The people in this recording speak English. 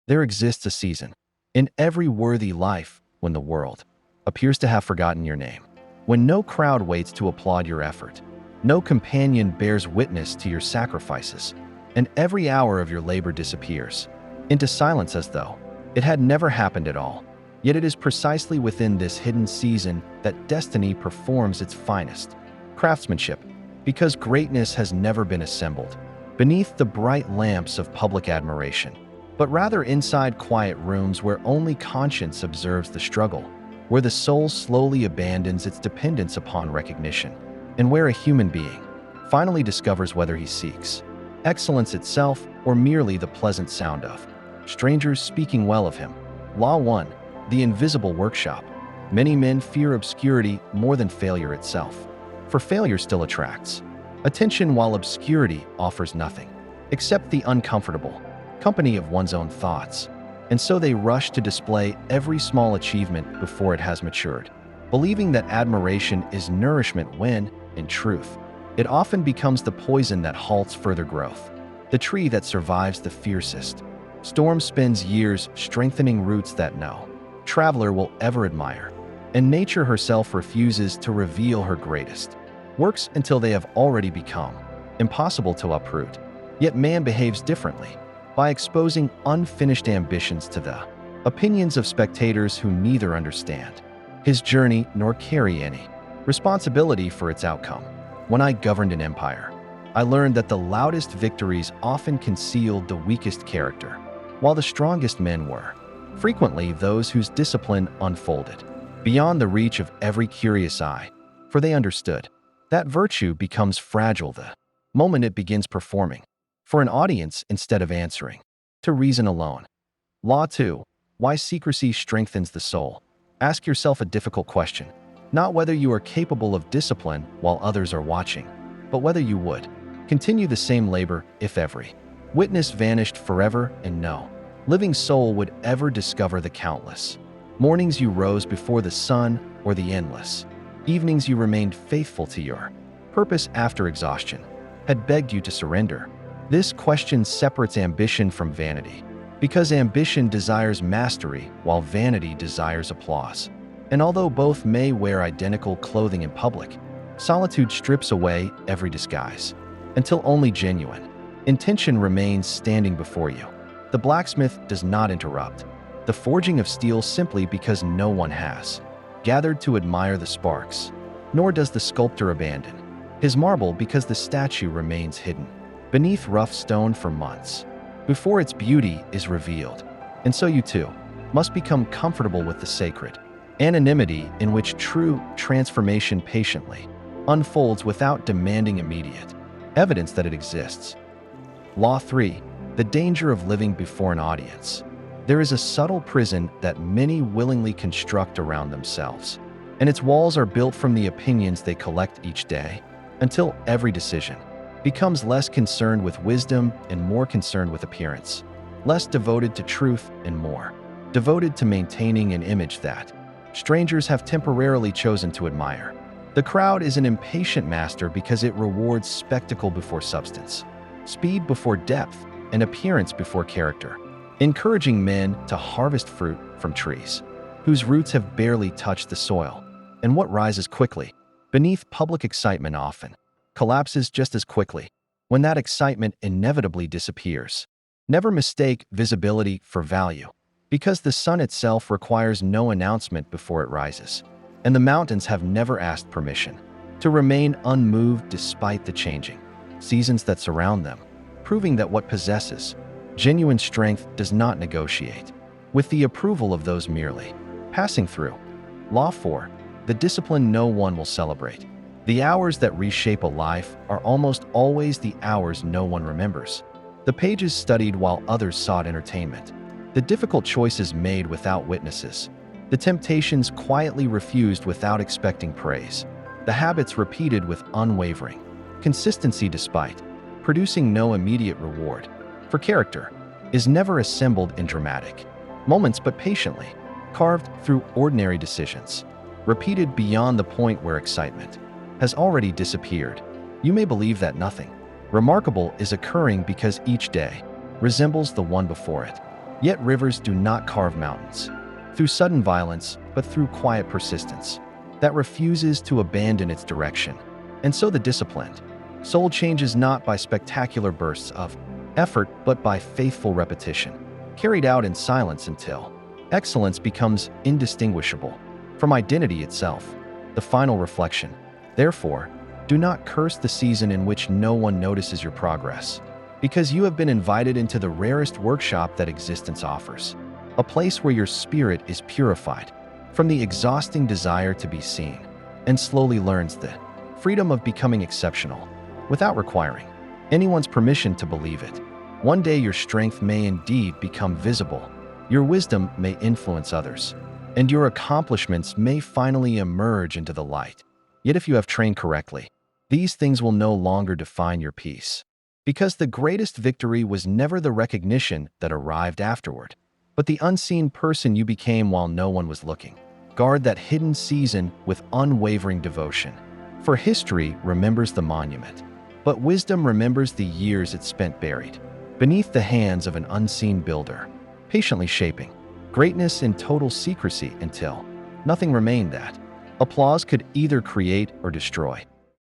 There exists a season in every worthy life when the world appears to have forgotten your name, when no crowd waits to applaud your effort, no companion bears witness to your sacrifices, and every hour of your labor disappears into silence as though it had never happened at all. Yet it is precisely within this hidden season that destiny performs its finest craftsmanship, because greatness has never been assembled beneath the bright lamps of public admiration, but rather inside quiet rooms where only conscience observes the struggle, where the soul slowly abandons its dependence upon recognition, and where a human being finally discovers whether he seeks excellence itself or merely the pleasant sound of strangers speaking well of him. Law 1. The Invisible Workshop. Many men fear obscurity more than failure itself, for failure still attracts attention while obscurity offers nothing except the uncomfortable company of one's own thoughts, and so they rush to display every small achievement before it has matured, believing that admiration is nourishment when, in truth, it often becomes the poison that halts further growth. The tree that survives the fiercest storm spends years strengthening roots that no traveler will ever admire, and nature herself refuses to reveal her greatest works until they have already become impossible to uproot. Yet man behaves differently, by exposing unfinished ambitions to the opinions of spectators who neither understand his journey nor carry any responsibility for its outcome. When I governed an empire, I learned that the loudest victories often concealed the weakest character, while the strongest men were frequently those whose discipline unfolded beyond the reach of every curious eye, for they understood that virtue becomes fragile the moment it begins performing for an audience instead of answering to reason alone. Law 2. Why secrecy strengthens the soul. Ask yourself a difficult question, not whether you are capable of discipline while others are watching, but whether you would continue the same labor if every witness vanished forever and no living soul would ever discover the countless mornings you rose before the sun or the endless evenings you remained faithful to your purpose after exhaustion had begged you to surrender. This question separates ambition from vanity, because ambition desires mastery while vanity desires applause. And although both may wear identical clothing in public, solitude strips away every disguise, until only genuine intention remains standing before you. The blacksmith does not interrupt the forging of steel simply because no one has gathered to admire the sparks, nor does the sculptor abandon his marble because the statue remains hidden beneath rough stone for months before its beauty is revealed. And so you too must become comfortable with the sacred anonymity in which true transformation patiently unfolds without demanding immediate evidence that it exists. Law 3. The danger of living before an audience. There is a subtle prison that many willingly construct around themselves, and its walls are built from the opinions they collect each day, until every decision becomes less concerned with wisdom and more concerned with appearance, less devoted to truth and more devoted to maintaining an image that strangers have temporarily chosen to admire. The crowd is an impatient master because it rewards spectacle before substance, speed before depth, and appearance before character, encouraging men to harvest fruit from trees whose roots have barely touched the soil. And what rises quickly beneath public excitement often collapses just as quickly when that excitement inevitably disappears. Never mistake visibility for value, because the sun itself requires no announcement before it rises, and the mountains have never asked permission to remain unmoved despite the changing seasons that surround them, proving that what possesses genuine strength does not negotiate with the approval of those merely passing through. Law 4. The discipline no one will celebrate. The hours that reshape a life are almost always the hours no one remembers. The pages studied while others sought entertainment, the difficult choices made without witnesses, the temptations quietly refused without expecting praise, the habits repeated with unwavering consistency despite producing no immediate reward. For character is never assembled in dramatic moments but patiently carved through ordinary decisions, repeated beyond the point where excitement has already disappeared. You may believe that nothing remarkable is occurring because each day resembles the one before it. Yet rivers do not carve mountains through sudden violence, but through quiet persistence that refuses to abandon its direction. And so the disciplined soul changes not by spectacular bursts of effort, but by faithful repetition, carried out in silence until excellence becomes indistinguishable from identity itself. The final reflection. Therefore, do not curse the season in which no one notices your progress, because you have been invited into the rarest workshop that existence offers, a place where your spirit is purified from the exhausting desire to be seen and slowly learns the freedom of becoming exceptional without requiring anyone's permission to believe it. One day your strength may indeed become visible, your wisdom may influence others, and your accomplishments may finally emerge into the light. Yet if you have trained correctly, these things will no longer define your peace, because the greatest victory was never the recognition that arrived afterward, but the unseen person you became while no one was looking. Guard that hidden season with unwavering devotion, for history remembers the monument, but wisdom remembers the years it spent buried beneath the hands of an unseen builder, patiently shaping greatness in total secrecy until nothing remained that applause could either create or destroy.